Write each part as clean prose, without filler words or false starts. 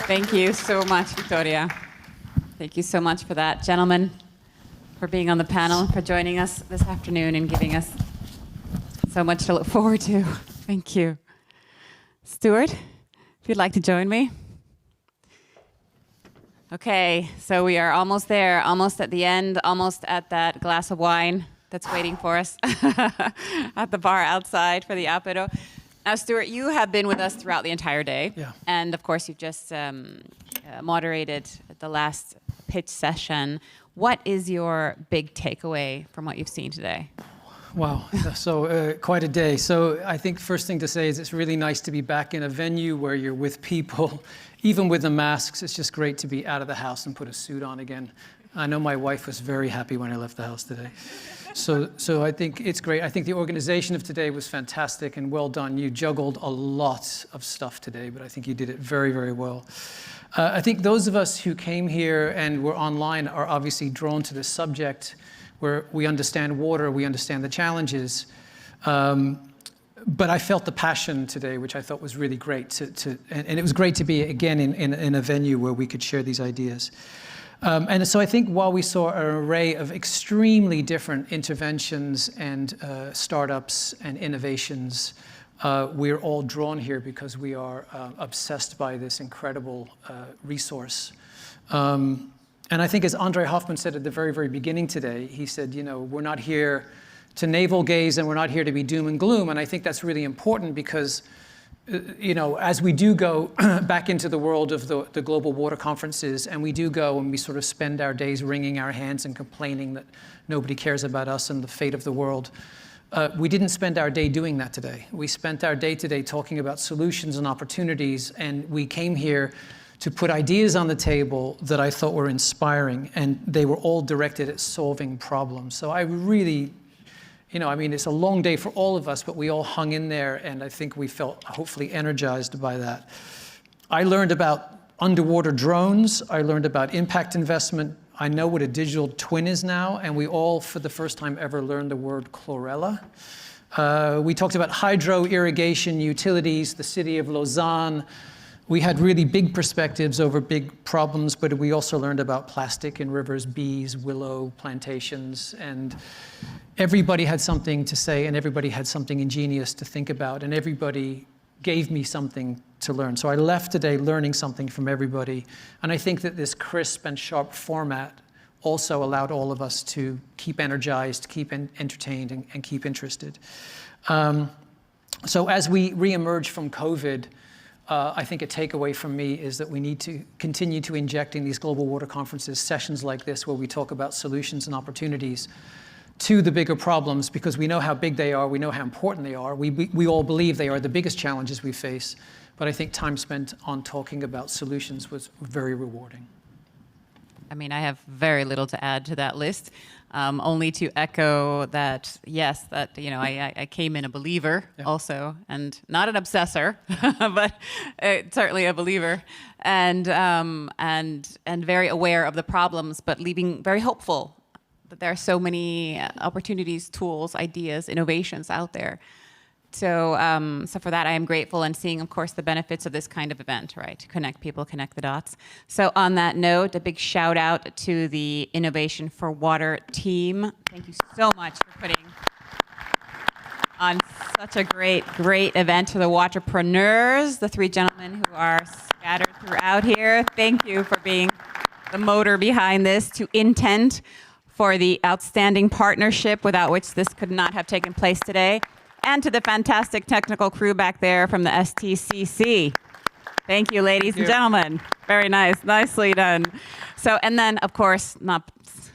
Thank you so much, Victoria. Thank you so much for that. Gentlemen, for being on the panel, for joining us this afternoon and giving us so much to look forward to. Thank you. Stuart, if you'd like to join me. Okay, so we are almost there, almost at the end, almost at that glass of wine that's waiting for us at the bar outside for the apero. Now, Stuart, you have been with us throughout the entire day. Yeah. And of course, you've just moderated the last pitch session. What is your big takeaway from what you've seen today? Wow, so quite a day. So I think first thing to say is it's really nice to be back in a venue where you're with people. Even with the masks, it's just great to be out of the house and put a suit on again. I know my wife was very happy when I left the house today. So I think it's great. I think the organization of today was fantastic and well done. You juggled a lot of stuff today, but I think you did it very, very well. I think those of us who came here and were online are obviously drawn to this subject where we understand water, we understand the challenges. But I felt the passion today, which I thought was really great. And it was great to be, again, in a venue where we could share these ideas. And so I think while we saw an array of extremely different interventions and startups and innovations, we're all drawn here because we are obsessed by this incredible resource. And I think as Andre Hoffman said at the very, very beginning today, he said, you know, we're not here to navel gaze and we're not here to be doom and gloom. And I think that's really important because, you know, as we do go back into the world of the global water conferences, and we do go and we sort of spend our days wringing our hands and complaining that nobody cares about us and the fate of the world, we didn't spend our day doing that today. We spent our day today talking about solutions and opportunities, and we came here to put ideas on the table that I thought were inspiring, and they were all directed at solving problems. So I really, you know, I mean, it's a long day for all of us, but we all hung in there, and I think we felt hopefully energized by that. I learned about underwater drones. I learned about impact investment. I know what a digital twin is now, and we all, for the first time ever, learned the word chlorella. We talked about hydro, irrigation, utilities, the city of Lausanne. We had really big perspectives over big problems, but we also learned about plastic in rivers, bees, willow plantations, and everybody had something to say, and everybody had something ingenious to think about, and everybody gave me something to learn. So I left today learning something from everybody, and I think that this crisp and sharp format also allowed all of us to keep energized, keep entertained, and keep interested. So as we reemerge from COVID, I think a takeaway from me is that we need to continue to inject in these global water conferences sessions like this where we talk about solutions and opportunities to the bigger problems, because we know how big they are, we know how important they are. We all believe they are the biggest challenges we face, but I think time spent on talking about solutions was very rewarding. I mean, I have very little to add to that list, only to echo that, yes, that, you know, I came in a believer also, and not an obsessor, but certainly a believer, and very aware of the problems, but leaving very hopeful that there are so many opportunities, tools, ideas, innovations out there. So for that, I am grateful, and seeing, of course, the benefits of this kind of event, right? To connect people, connect the dots. So on that note, a big shout out to the Innovation for Water team. Thank you so much for putting on such a great event, to the waterpreneurs, the three gentlemen who are scattered throughout here. Thank you for being the motor behind this, to Intent for the outstanding partnership without which this could not have taken place today, and to the fantastic technical crew back there from the STCC. Thank you, ladies and gentlemen. Very nice, nicely done. So, and then, of course,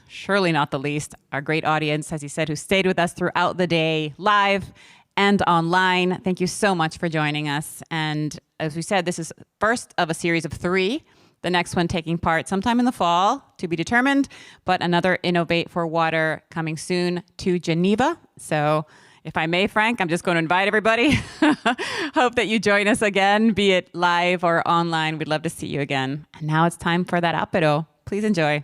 surely not the least, our great audience, as you said, who stayed with us throughout the day, live and online. Thank you so much for joining us. And as we said, this is first of a series of 3. The next one taking part sometime in the fall, to be determined, but another Innovate for Water coming soon to Geneva. So if I may, Frank, I'm just going to invite everybody. Hope that you join us again, be it live or online. We'd love to see you again. And now it's time for that apero. Please enjoy.